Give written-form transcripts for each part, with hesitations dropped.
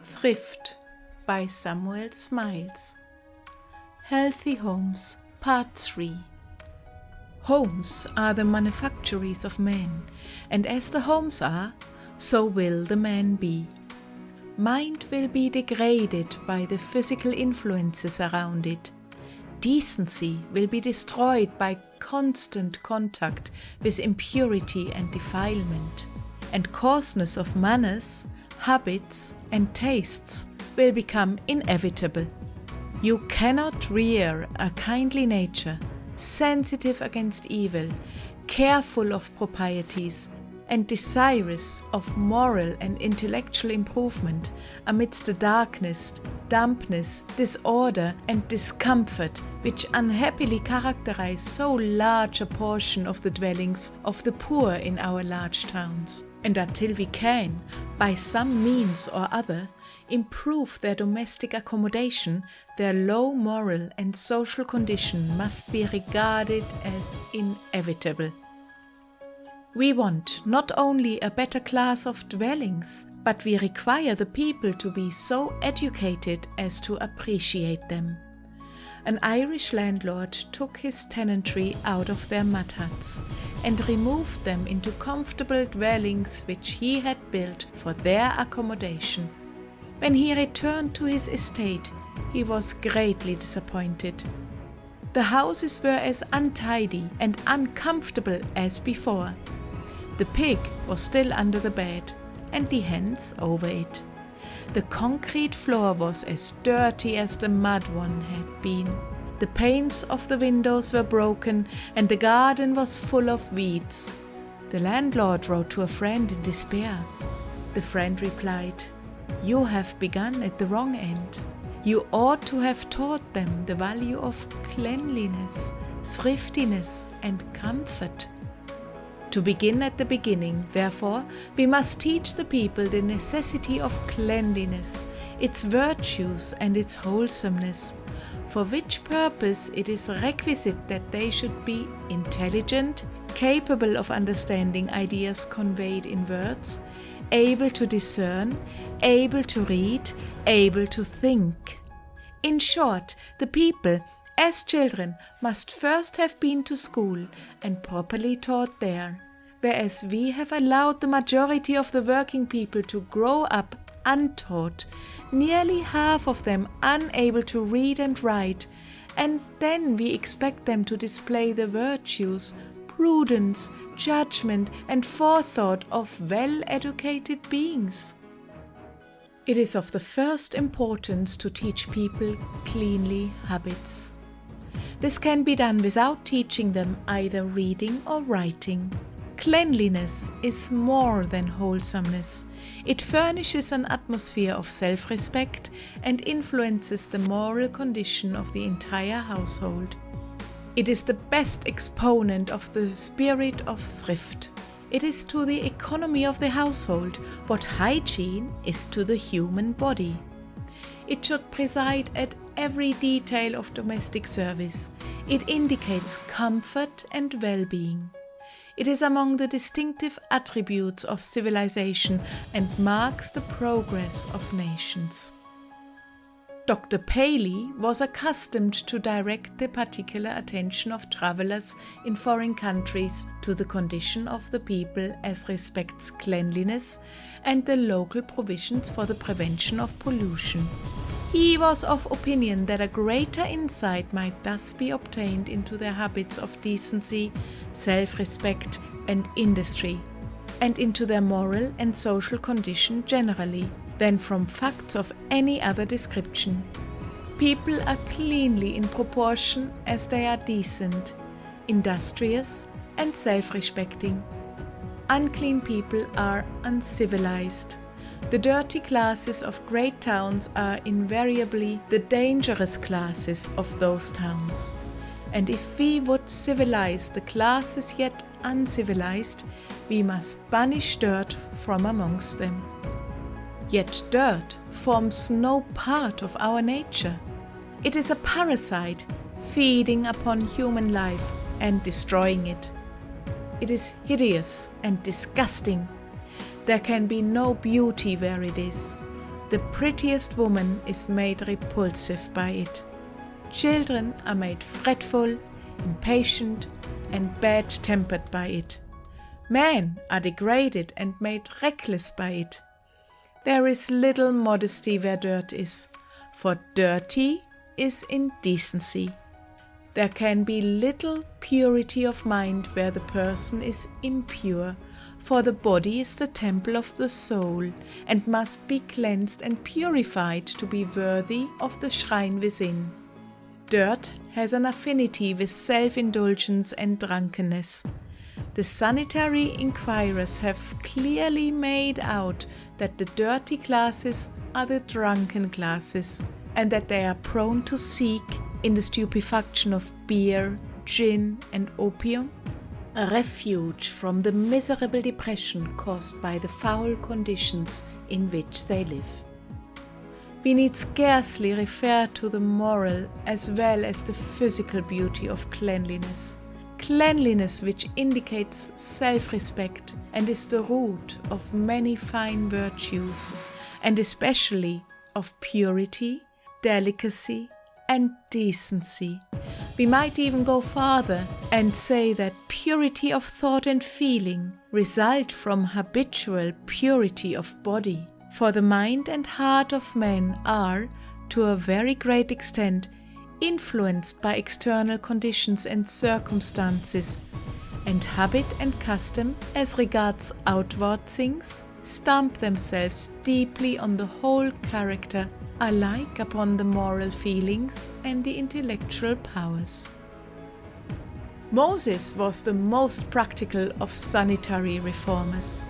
Thrift by Samuel Smiles. Healthy Homes, Part 3. Homes are the manufactories of men, and as the homes are, so will the man be. Mind will be degraded by the physical influences around it. Decency will be destroyed by constant contact with impurity and defilement, and coarseness of manners, habits, and tastes will become inevitable. You cannot rear a kindly nature, sensitive against evil, careful of proprieties, and desirous of moral and intellectual improvement amidst the darkness, dampness, disorder, and discomfort which unhappily characterize so large a portion of the dwellings of the poor in our large towns. And until we can, by some means or other, improve their domestic accommodation, their low moral and social condition must be regarded as inevitable. We want not only a better class of dwellings, but we require the people to be so educated as to appreciate them. An Irish landlord took his tenantry out of their mud huts and removed them into comfortable dwellings which he had built for their accommodation. When he returned to his estate, he was greatly disappointed. The houses were as untidy and uncomfortable as before. The pig was still under the bed, and the hens over it. The concrete floor was as dirty as the mud one had been. The panes of the windows were broken, and the garden was full of weeds. The landlord wrote to a friend in despair. The friend replied, "You have begun at the wrong end. You ought to have taught them the value of cleanliness, thriftiness, and comfort." To begin at the beginning, therefore, we must teach the people the necessity of cleanliness, its virtues and its wholesomeness, for which purpose it is requisite that they should be intelligent, capable of understanding ideas conveyed in words, able to discern, able to read, able to think. In short, the people, as children, must first have been to school and properly taught there, whereas we have allowed the majority of the working people to grow up untaught, nearly half of them unable to read and write, and then we expect them to display the virtues, prudence, judgment, and forethought of well-educated beings. It is of the first importance to teach people cleanly habits. This can be done without teaching them either reading or writing. Cleanliness is more than wholesomeness. It furnishes an atmosphere of self-respect and influences the moral condition of the entire household. It is the best exponent of the spirit of thrift. It is to the economy of the household what hygiene is to the human body. It should preside at every detail of domestic service. It indicates comfort and well-being. It is among the distinctive attributes of civilization and marks the progress of nations. Dr. Paley was accustomed to direct the particular attention of travelers in foreign countries to the condition of the people as respects cleanliness and the local provisions for the prevention of pollution. He was of opinion that a greater insight might thus be obtained into their habits of decency, self-respect, and industry, and into their moral and social condition generally, than from facts of any other description. People are cleanly in proportion as they are decent, industrious, and self-respecting. Unclean people are uncivilized. The dirty classes of great towns are invariably the dangerous classes of those towns. And if we would civilize the classes yet uncivilized, we must banish dirt from amongst them. Yet dirt forms no part of our nature. It is a parasite, feeding upon human life and destroying it. It is hideous and disgusting. There can be no beauty where it is. The prettiest woman is made repulsive by it. Children are made fretful, impatient, and bad-tempered by it. Men are degraded and made reckless by it. There is little modesty where dirt is, for dirty is indecency. There can be little purity of mind where the person is impure, for the body is the temple of the soul and must be cleansed and purified to be worthy of the shrine within. Dirt has an affinity with self-indulgence and drunkenness. The sanitary inquirers have clearly made out that the dirty classes are the drunken classes, and that they are prone to seek, in the stupefaction of beer, gin, and opium, a refuge from the miserable depression caused by the foul conditions in which they live. We need scarcely refer to the moral as well as the physical beauty of cleanliness. Cleanliness which indicates self-respect and is the root of many fine virtues, and especially of purity, delicacy, and decency. We might even go farther and say that purity of thought and feeling result from habitual purity of body, for the mind and heart of men are, to a very great extent, influenced by external conditions and circumstances, and habit and custom as regards outward things stamp themselves deeply on the whole character, alike upon the moral feelings and the intellectual powers. Moses was the most practical of sanitary reformers.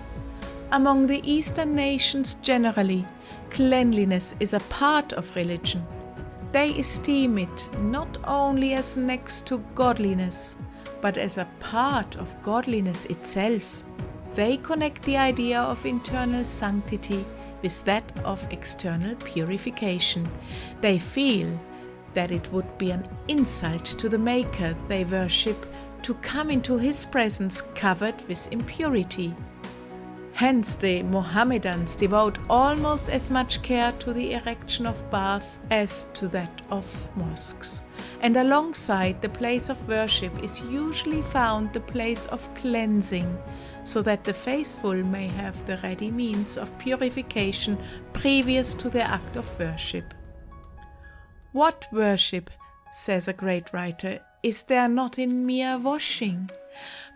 Among the Eastern nations generally, cleanliness is a part of religion. They esteem it not only as next to godliness, but as a part of godliness itself. They connect the idea of internal sanctity with that of external purification. They feel that it would be an insult to the Maker they worship to come into His presence covered with impurity. Hence the Mohammedans devote almost as much care to the erection of baths as to that of mosques. And alongside the place of worship is usually found the place of cleansing, so that the faithful may have the ready means of purification previous to their act of worship. What worship, says a great writer, is there not in mere washing?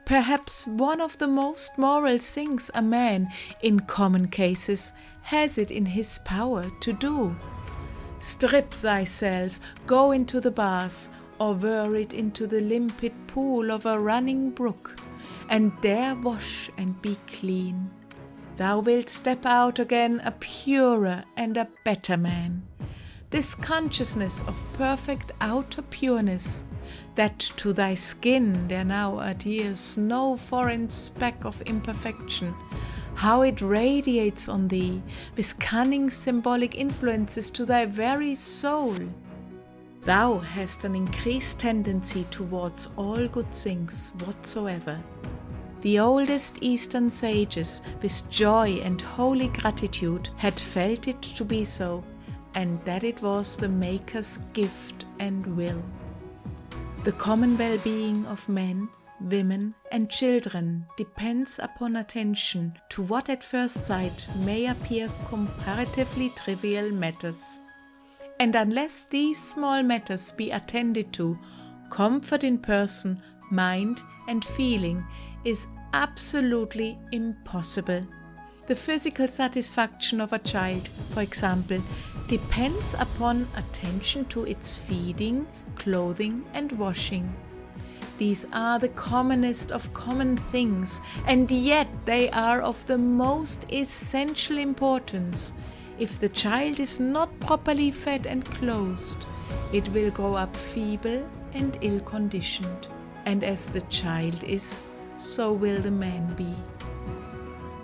Perhaps one of the most moral things a man, in common cases, has it in his power to do. Strip thyself, go into the bath, or whir it into the limpid pool of a running brook, and there wash and be clean. Thou wilt step out again a purer and a better man. This consciousness of perfect outer pureness, that to thy skin there now adheres no foreign speck of imperfection, how it radiates on thee with cunning symbolic influences to thy very soul. Thou hast an increased tendency towards all good things whatsoever. The oldest Eastern sages, with joy and holy gratitude, had felt it to be so, and that it was the Maker's gift and will. The common well-being of men, women, and children depends upon attention to what at first sight may appear comparatively trivial matters. And unless these small matters be attended to, comfort in person, mind, and feeling is absolutely impossible. The physical satisfaction of a child, for example, depends upon attention to its feeding, clothing, and washing. These are the commonest of common things, and yet they are of the most essential importance. If the child is not properly fed and clothed, it will grow up feeble and ill-conditioned, and as the child is, so will the man be.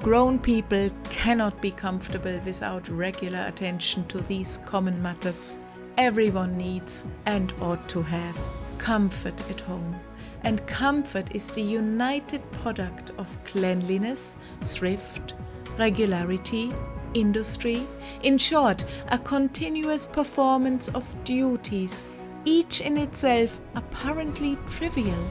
Grown people cannot be comfortable without regular attention to these common matters. Everyone needs and ought to have comfort at home, and comfort is the united product of cleanliness, thrift, regularity, industry, in short, a continuous performance of duties, each in itself apparently trivial.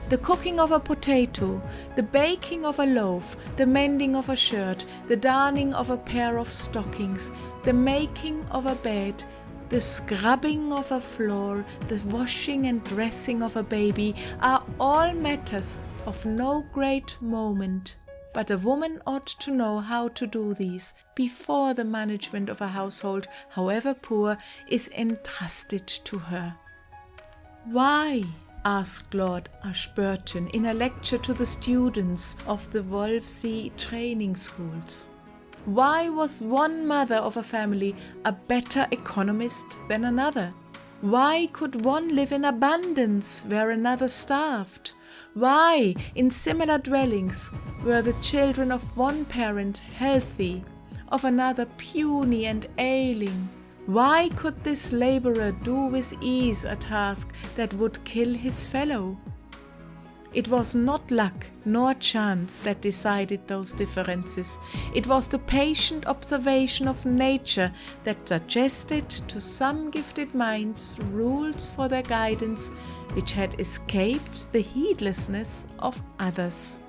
The cooking of a potato, the baking of a loaf, the mending of a shirt, the darning of a pair of stockings, the making of a bed, the scrubbing of a floor, the washing and dressing of a baby are all matters of no great moment. But a woman ought to know how to do these before the management of a household, however poor, is entrusted to her. Why, asked Lord Ashburton in a lecture to the students of the Wolfsea training schools, why was one mother of a family a better economist than another? Why could one live in abundance where another starved? Why, in similar dwellings, were the children of one parent healthy, of another puny and ailing? Why could this laborer do with ease a task that would kill his fellow? It was not luck nor chance that decided those differences. It was the patient observation of nature that suggested to some gifted minds rules for their guidance which had escaped the heedlessness of others.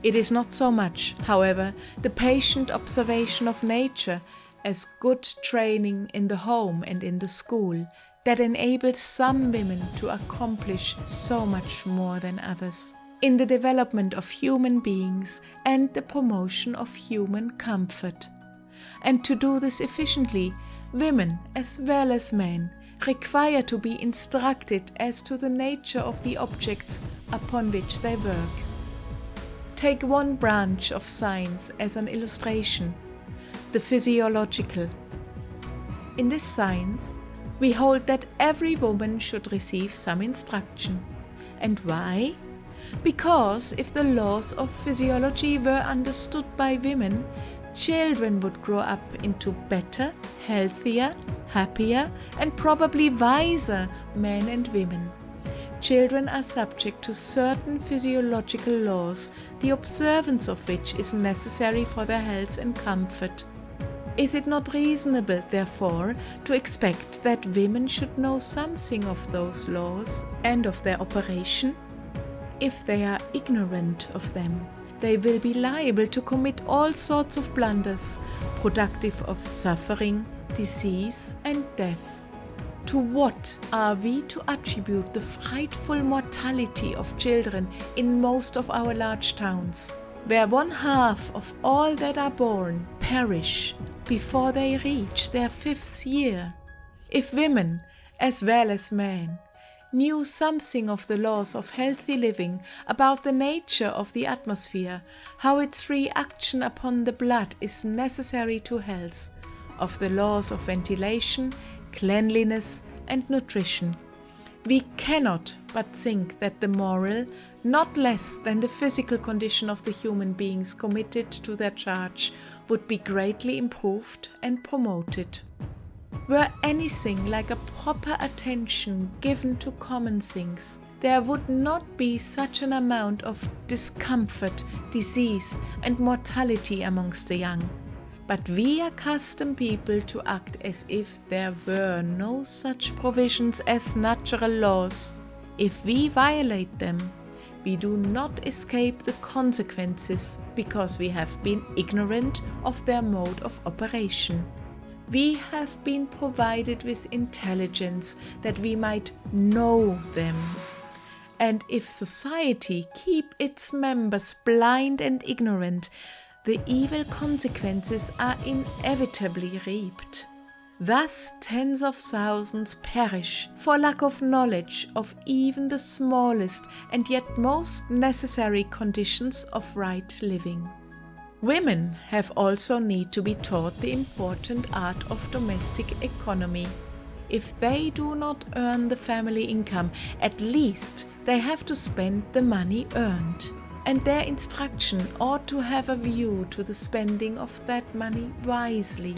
It is not so much, however, the patient observation of nature as good training in the home and in the school that enables some women to accomplish so much more than others in the development of human beings and the promotion of human comfort. And to do this efficiently, women as well as men require to be instructed as to the nature of the objects upon which they work. Take one branch of science as an illustration, the physiological. In this science, we hold that every woman should receive some instruction. And why? Because if the laws of physiology were understood by women, children would grow up into better, healthier, happier, and probably wiser men and women. Children are subject to certain physiological laws, the observance of which is necessary for their health and comfort. Is it not reasonable, therefore, to expect that women should know something of those laws and of their operation? If they are ignorant of them, they will be liable to commit all sorts of blunders, productive of suffering, disease, and death. To what are we to attribute the frightful mortality of children in most of our large towns, where 1/2 of all that are born perish before they reach their 5th year? If women, as well as men, knew something of the laws of healthy living, about the nature of the atmosphere, how its free action upon the blood is necessary to health, of the laws of ventilation, cleanliness, and nutrition, we cannot but think that the moral, not less than the physical condition of the human beings committed to their charge would be greatly improved and promoted. Were anything like a proper attention given to common things, there would not be such an amount of discomfort, disease, and mortality amongst the young. But we accustom people to act as if there were no such provisions as natural laws. If we violate them, we do not escape the consequences because we have been ignorant of their mode of operation. We have been provided with intelligence that we might know them. And if society keep its members blind and ignorant, the evil consequences are inevitably reaped. Thus tens of thousands perish for lack of knowledge of even the smallest and yet most necessary conditions of right living. Women have also need to be taught the important art of domestic economy. If they do not earn the family income, at least they have to spend the money earned. And their instruction ought to have a view to the spending of that money wisely.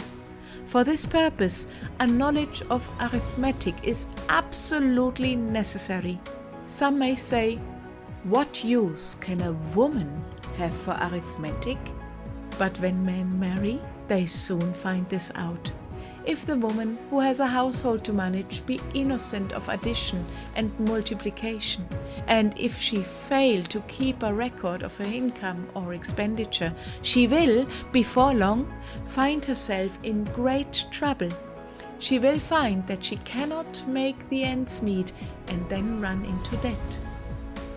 For this purpose, a knowledge of arithmetic is absolutely necessary. Some may say, what use can a woman have for arithmetic? But when men marry, they soon find this out. If the woman who has a household to manage be innocent of addition and multiplication, and if she fail to keep a record of her income or expenditure, she will, before long, find herself in great trouble. She will find that she cannot make the ends meet and then run into debt.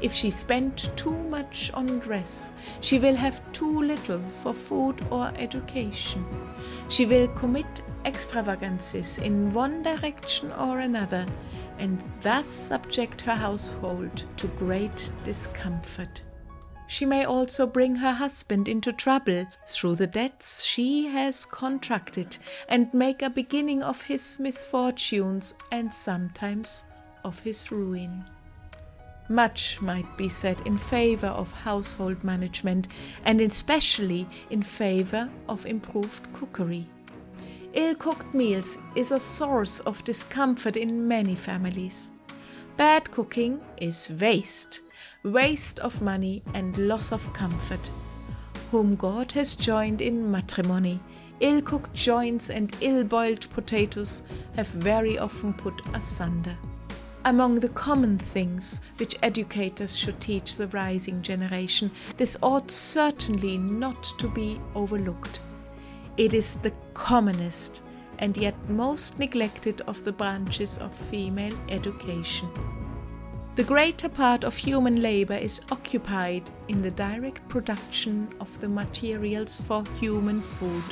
If she spent too much on dress, she will have too little for food or education. She will commit extravagances in one direction or another, and thus subject her household to great discomfort. She may also bring her husband into trouble through the debts she has contracted, and make a beginning of his misfortunes and sometimes of his ruin. Much might be said in favor of household management, and especially in favor of improved cookery. Ill-cooked meals is a source of discomfort in many families. Bad cooking is waste of money and loss of comfort. Whom God has joined in matrimony, ill-cooked joints and ill-boiled potatoes have very often put asunder. Among the common things which educators should teach the rising generation, this ought certainly not to be overlooked. It is the commonest and yet most neglected of the branches of female education. The greater part of human labor is occupied in the direct production of the materials for human food.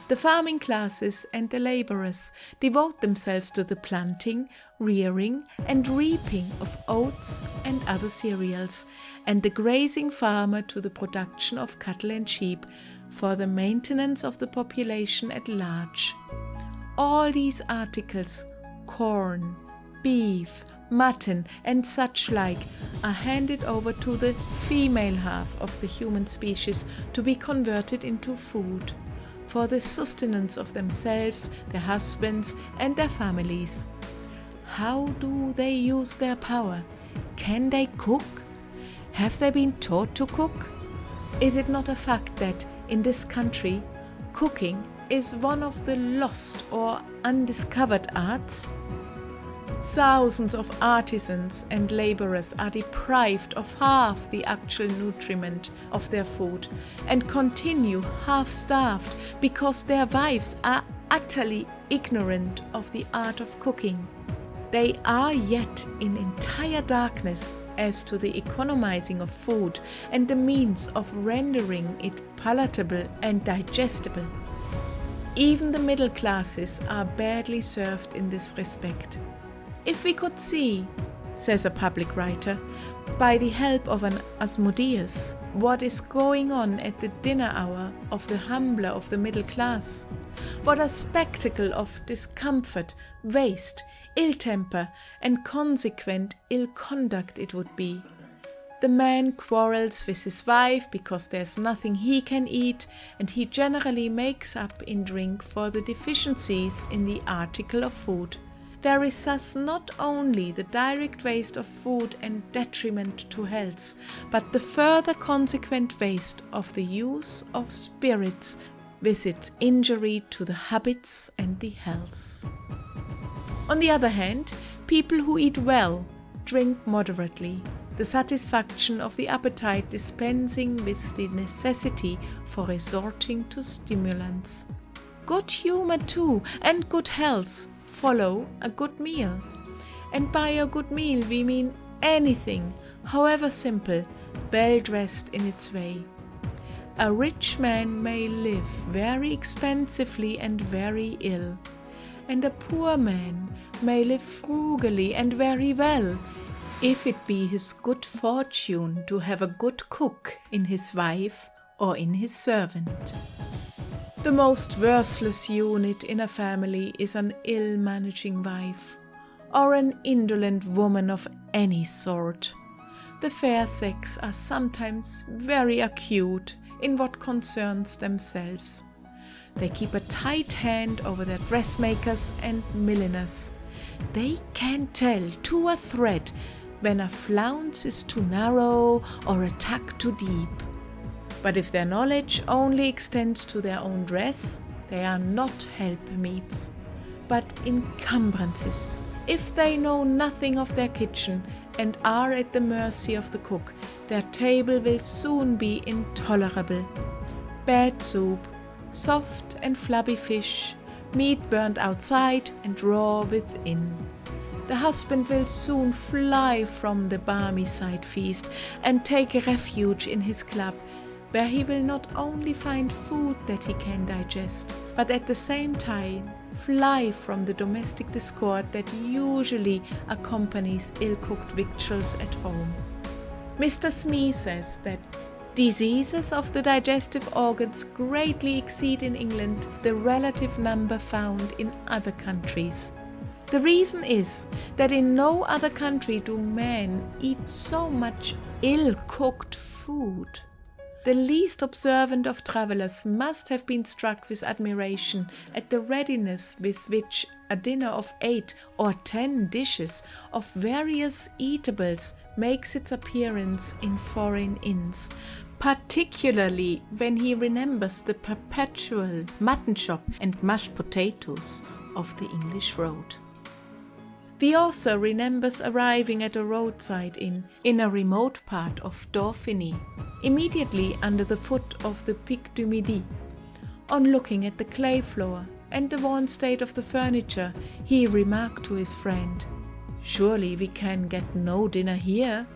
The farming classes and the laborers devote themselves to the planting, rearing and reaping of oats and other cereals, and the grazing farmer to the production of cattle and sheep for the maintenance of the population at large. All these articles, corn, beef, mutton and such like, are handed over to the female half of the human species to be converted into food, for the sustenance of themselves, their husbands and their families. How do they use their power? Can they cook? Have they been taught to cook? Is it not a fact that in this country, cooking is one of the lost or undiscovered arts? Thousands of artisans and laborers are deprived of half the actual nutriment of their food and continue half-starved because their wives are utterly ignorant of the art of cooking. They are yet in entire darkness as to the economizing of food and the means of rendering it palatable and digestible. Even the middle classes are badly served in this respect. If we could see, says a public writer, by the help of an Asmodeus, what is going on at the dinner hour of the humbler of the middle class, what a spectacle of discomfort, waste, ill-temper and consequent ill-conduct it would be. The man quarrels with his wife because there's nothing he can eat, and he generally makes up in drink for the deficiencies in the article of food. There is thus not only the direct waste of food and detriment to health, but the further consequent waste of the use of spirits with its injury to the habits and the health. On the other hand, people who eat well drink moderately, the satisfaction of the appetite dispensing with the necessity for resorting to stimulants. Good humor too and good health follow a good meal. And by a good meal we mean anything, however simple, well dressed in its way. A rich man may live very expensively and very ill, and a poor man may live frugally and very well, if it be his good fortune to have a good cook in his wife or in his servant. The most worthless unit in a family is an ill-managing wife, or an indolent woman of any sort. The fair sex are sometimes very acute in what concerns themselves. They keep a tight hand over their dressmakers and milliners. They can tell to a thread when a flounce is too narrow or a tuck too deep. But if their knowledge only extends to their own dress, they are not helpmeets, but encumbrances. If they know nothing of their kitchen and are at the mercy of the cook, their table will soon be intolerable. Bad soup, soft and flabby fish, meat burnt outside and raw within. The husband will soon fly from the balmy side feast and take refuge in his club, where he will not only find food that he can digest, but at the same time fly from the domestic discord that usually accompanies ill-cooked victuals at home. Mr. Smee says that diseases of the digestive organs greatly exceed in England the relative number found in other countries. The reason is that in no other country do men eat so much ill-cooked food. The least observant of travellers must have been struck with admiration at the readiness with which a dinner of 8 or 10 dishes of various eatables makes its appearance in foreign inns, particularly when he remembers the perpetual mutton chop and mashed potatoes of the English road. The author remembers arriving at a roadside inn in a remote part of Dauphiny, immediately under the foot of the Pic du Midi. On looking at the clay floor and the worn state of the furniture, he remarked to his friend, "Surely we can get no dinner here?"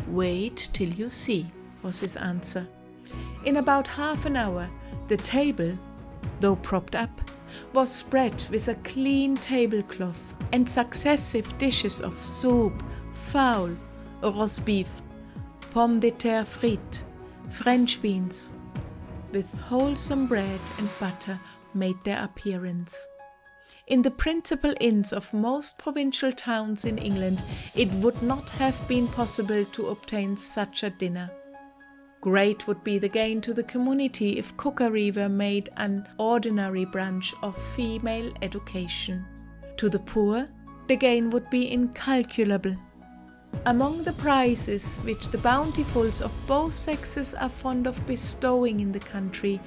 "Wait till you see," was his answer. In about half an hour, the table, though propped up, was spread with a clean tablecloth and successive dishes of soup, fowl, roast beef, pommes de terre frites, French beans, with wholesome bread and butter made their appearance. In the principal inns of most provincial towns in England, it would not have been possible to obtain such a dinner. Great would be the gain to the community if cookery were made an ordinary branch of female education. To the poor, the gain would be incalculable. Among the prizes which the bountifuls of both sexes are fond of bestowing in the country,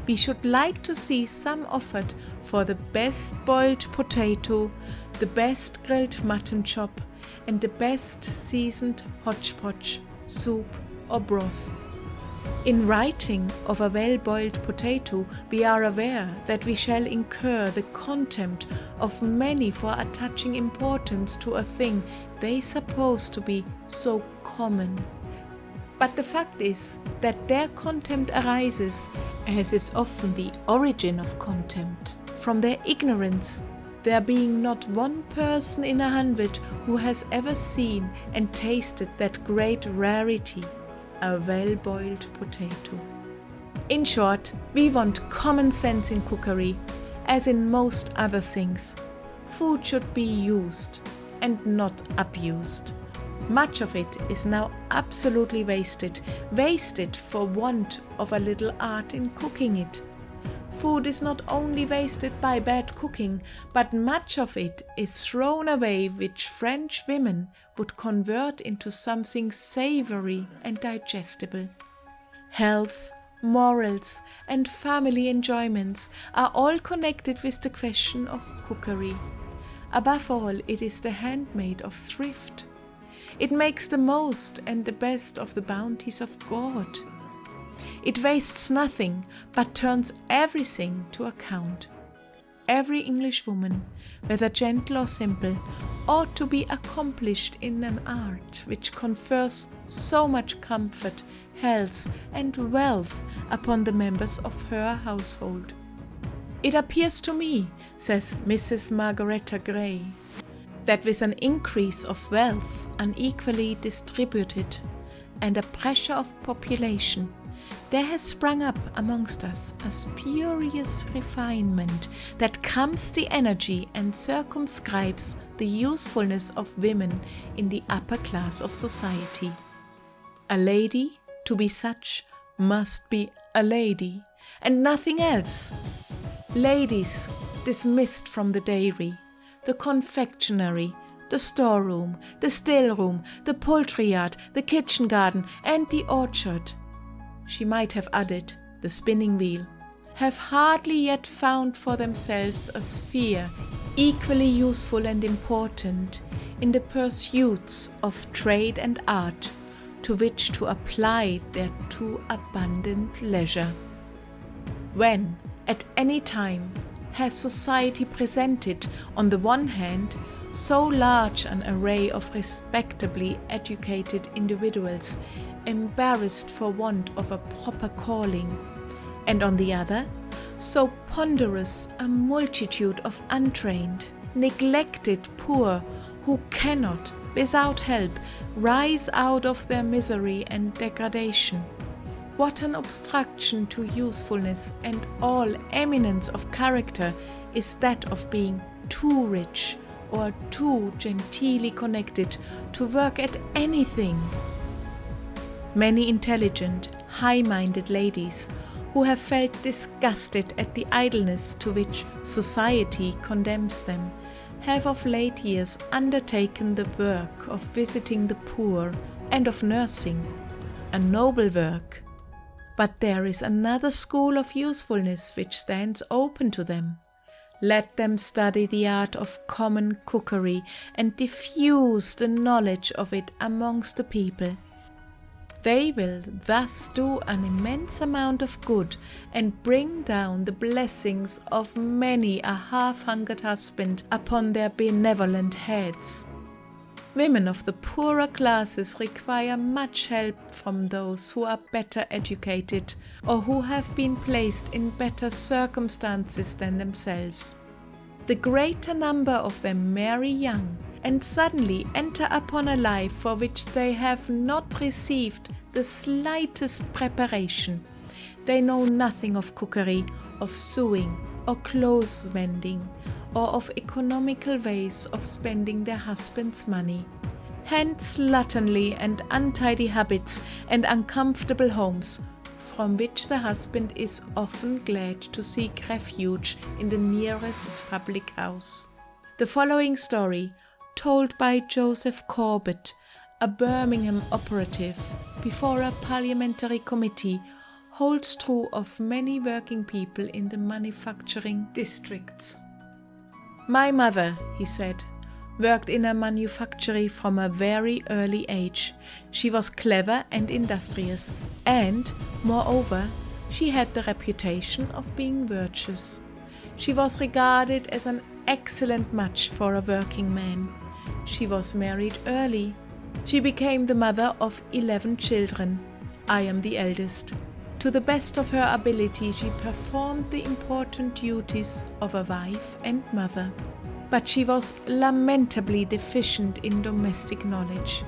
we should like to see some offered for the best boiled potato, the best grilled mutton chop, and the best seasoned hodgepodge, soup or broth. In writing of a well-boiled potato, we are aware that we shall incur the contempt of many for attaching importance to a thing they suppose to be so common. But the fact is that their contempt arises, as is often the origin of contempt, from their ignorance, there being not one person in 100 who has ever seen and tasted that great rarity, a well-boiled potato. In short, we want common sense in cookery, as in most other things. Food should be used and not abused. Much of it is now absolutely wasted for want of a little art in cooking it. Food is not only wasted by bad cooking, but much of it is thrown away which French women would convert into something savory and digestible. Health, morals, and family enjoyments are all connected with the question of cookery. Above all, it is the handmaid of thrift. It makes the most and the best of the bounties of God. It wastes nothing, but turns everything to account. Every English woman, whether gentle or simple, ought to be accomplished in an art which confers so much comfort, health, and wealth upon the members of her household. It appears to me, says Mrs. Margaretta Gray, that with an increase of wealth unequally distributed and a pressure of population, there has sprung up amongst us a spurious refinement that cramps the energy and circumscribes the usefulness of women in the upper class of society. A lady, to be such, must be a lady, and nothing else. Ladies dismissed from the dairy, the confectionery, the storeroom, the still room, the poultry yard, the kitchen garden, and the orchard. she might have added, the spinning wheel, have hardly yet found for themselves a sphere equally useful and important in the pursuits of trade and art to which to apply their too abundant leisure. When, at any time, has society presented, on the one hand, so large an array of respectably educated individuals embarrassed for want of a proper calling, and on the other, so ponderous a multitude of untrained, neglected poor who cannot, without help, rise out of their misery and degradation. What an obstruction to usefulness and all eminence of character is that of being too rich or too genteelly connected to work at anything. Many intelligent, high-minded ladies who have felt disgusted at the idleness to which society condemns them have of late years undertaken the work of visiting the poor and of nursing, a noble work. But there is another school of usefulness which stands open to them. Let them study the art of common cookery and diffuse the knowledge of it amongst the people. They will thus do an immense amount of good and bring down the blessings of many a half-hungered husband upon their benevolent heads. Women of the poorer classes require much help from those who are better educated or who have been placed in better circumstances than themselves. The greater number of them marry young and suddenly enter upon a life for which they have not received the slightest preparation. They know nothing of cookery, of sewing, or clothes mending, or of economical ways of spending their husband's money. Hence slatternly and untidy habits and uncomfortable homes, from which the husband is often glad to seek refuge in the nearest public house. The following story, told by Joseph Corbett, a Birmingham operative, before a parliamentary committee, holds true of many working people in the manufacturing districts. "My mother," he said, "worked in a manufactory from a very early age. She was clever and industrious, and, moreover, she had the reputation of being virtuous. She was regarded as an excellent match for a working man. She was married early. She became the mother of 11 children. I am the eldest. To the best of her ability, she performed the important duties of a wife and mother. But she was lamentably deficient in domestic knowledge,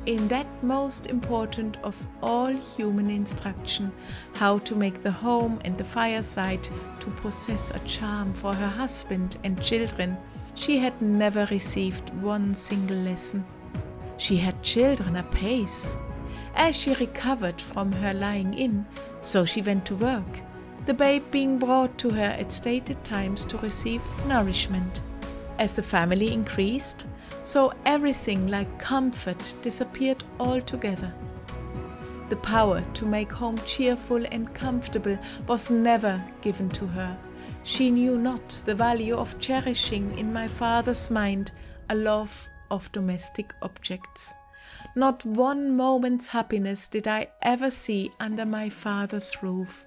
in that most important of all human instruction, how to make the home and the fireside to possess a charm for her husband and children. She had never received one single lesson. She had children apace. As she recovered from her lying in, so she went to work, the babe being brought to her at stated times to receive nourishment. As the family increased, so everything like comfort disappeared altogether. The power to make home cheerful and comfortable was never given to her. She knew not the value of cherishing in my father's mind a love of domestic objects. Not one moment's happiness did I ever see under my father's roof.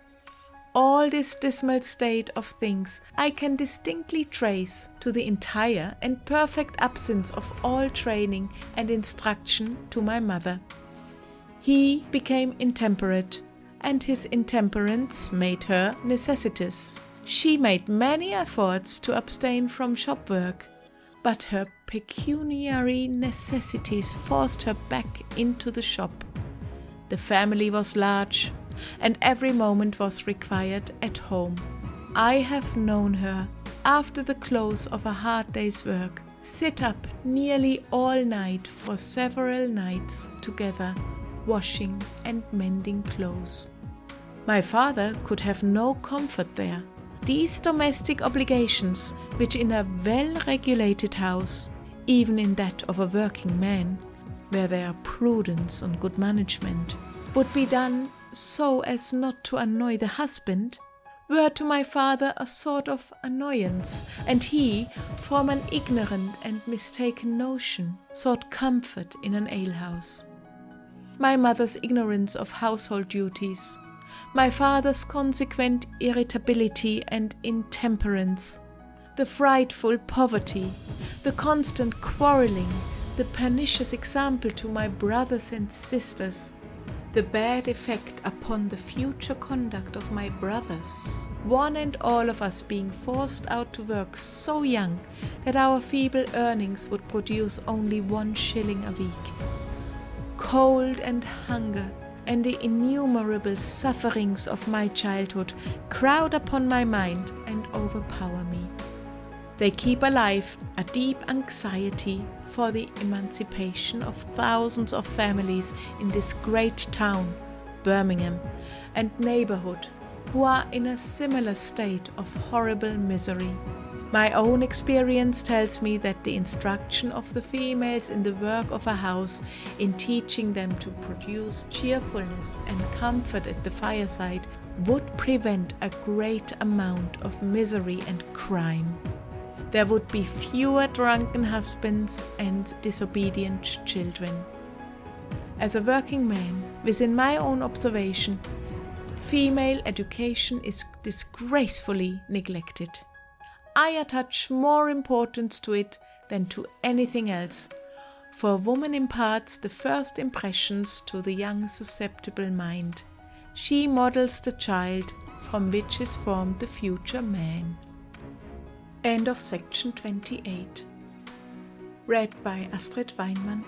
All this dismal state of things I can distinctly trace to the entire and perfect absence of all training and instruction to my mother. He became intemperate, and his intemperance made her necessitous. She made many efforts to abstain from shop work, but her pecuniary necessities forced her back into the shop. The family was large, and every moment was required at home. I have known her, after the close of a hard day's work, sit up nearly all night for several nights together, washing and mending clothes. My father could have no comfort there. These domestic obligations, which in a well-regulated house, even in that of a working man, where there are prudence and good management, would be done so as not to annoy the husband, were to my father a sort of annoyance, and he, from an ignorant and mistaken notion, sought comfort in an alehouse. My mother's ignorance of household duties, my father's consequent irritability and intemperance, the frightful poverty, the constant quarrelling, the pernicious example to my brothers and sisters, the bad effect upon the future conduct of my brothers, one and all of us being forced out to work so young that our feeble earnings would produce only 1 shilling a week. Cold and hunger and the innumerable sufferings of my childhood crowd upon my mind and overpower me. They keep alive a deep anxiety for the emancipation of thousands of families in this great town, Birmingham, and neighborhood, who are in a similar state of horrible misery. My own experience tells me that the instruction of the females in the work of a house, in teaching them to produce cheerfulness and comfort at the fireside, would prevent a great amount of misery and crime. There would be fewer drunken husbands and disobedient children. As a working man, within my own observation, female education is disgracefully neglected. I attach more importance to it than to anything else, for woman imparts the first impressions to the young susceptible mind. She models the child from which is formed the future man. End of section 28. Read by Astrid Weinmann.